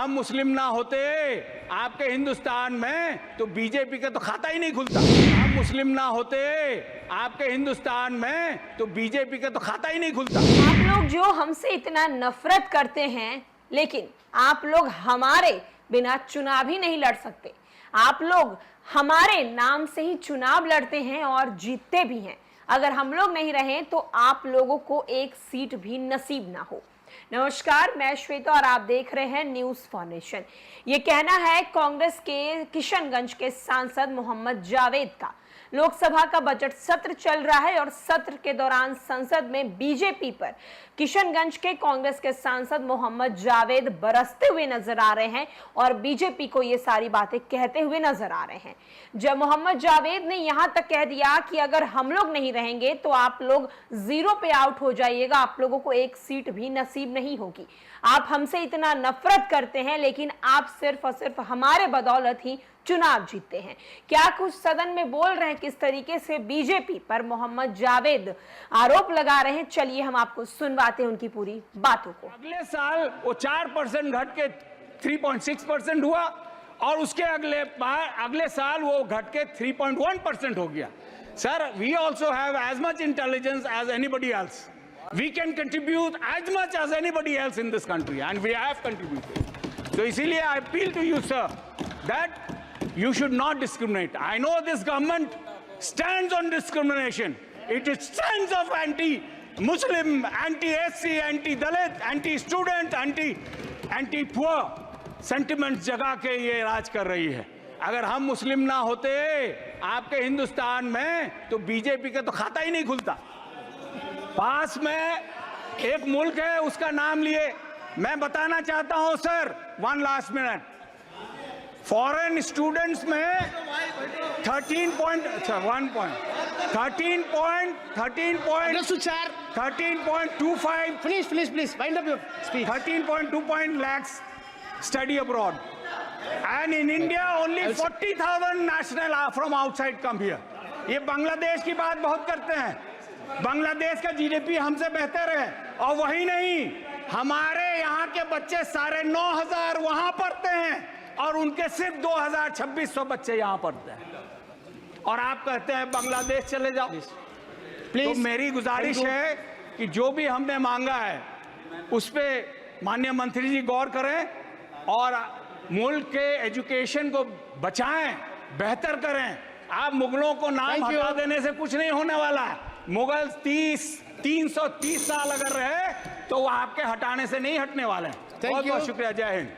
हम मुस्लिम ना होते आपके हिंदुस्तान में तो बीजेपी का तो खाता ही नहीं खुलता। हम मुस्लिम ना होते आपके हिंदुस्तान में तो बीजेपी का तो खाता ही नहीं खुलता। आप लोग जो हमसे इतना नफरत करते हैं, लेकिन आप लोग हमारे बिना चुनाव ही नहीं लड़ सकते। आप लोग हमारे नाम से ही चुनाव लड़ते हैं और जीतते भी हैं। अगर हम लोग नहीं रहे तो आप लोगों को एक सीट भी नसीब ना हो। नमस्कार, मैं श्वेता और आप देख रहे हैं न्यूज फॉर नेशन। ये कहना है कांग्रेस के किशनगंज के सांसद मोहम्मद जावेद का। लोकसभा का बजट सत्र चल रहा है और सत्र के दौरान संसद में बीजेपी पर किशनगंज के कांग्रेस के सांसद मोहम्मद जावेद बरसते हुए नजर आ रहे हैं और बीजेपी को ये सारी बातें कहते हुए नजर आ रहे हैं। जब मोहम्मद जावेद ने यहां तक कह दिया कि अगर हम लोग नहीं रहेंगे तो आप लोग जीरो पे आउट हो जाइएगा, आप लोगों को एक सीट भी नसीब नहीं होगी। आप हमसे इतना नफरत करते हैं, लेकिन आप सिर्फ और सिर्फ हमारे बदौलत ही चुनाव जीतते हैं। क्या कुछ सदन में बोल रहे हैं, किस तरीके से बीजेपी पर मोहम्मद जावेद आरोप लगा रहे हैं, चलिए हम आपको सुनवाते हैं उनकी पूरी बातों को। अगले साल वो 4% घट के 3.6% हुआ और उसके अगले साल वो घट के 3.1% हो गया। Sir, we also have as much intelligence as anybody else. We can contribute as much as anybody else in this country, and we have contributed. So इसीलिए I appeal to you, sir, that you should not discriminate. I know this government stands on discrimination. It stands of anti-Muslim, anti-SC, anti-Dalit, anti-student, anti-poor sentiments जगा के ये राज कर रही है। अगर हम मुस्लिम ना होते आपके हिंदुस्तान में तो बीजेपी का तो खाता ही नहीं खुलता। पास में एक मुल्क है, उसका नाम लिए मैं बताना चाहता हूं sir, 1 last minute. Foreign students में 13.25 lakhs study abroad, and in India only 40,000 national from outside come here. ये बांग्लादेश की बात बहुत करते हैं। बांग्लादेश का जीडीपी हमसे बेहतर है, और वही नहीं, हमारे यहाँ के बच्चे 9,500 वहां पढ़ते हैं और उनके सिर्फ 2,2600 बच्चे यहाँ पढ़ते हैं, और आप कहते हैं बांग्लादेश चले जाओ। तो मेरी गुजारिश है कि जो भी हमने मांगा है उस पे माननीय मंत्री जी गौर करें और मुल्क के एजुकेशन को बचाएं, बेहतर करें। आप मुगलों को नाम हटा देने से कुछ नहीं होने वाला है। मुगल 330 साल अगर रहे तो वो आपके हटाने से नहीं हटने वाले हैं। बहुत बहुत शुक्रिया। जय हिंद।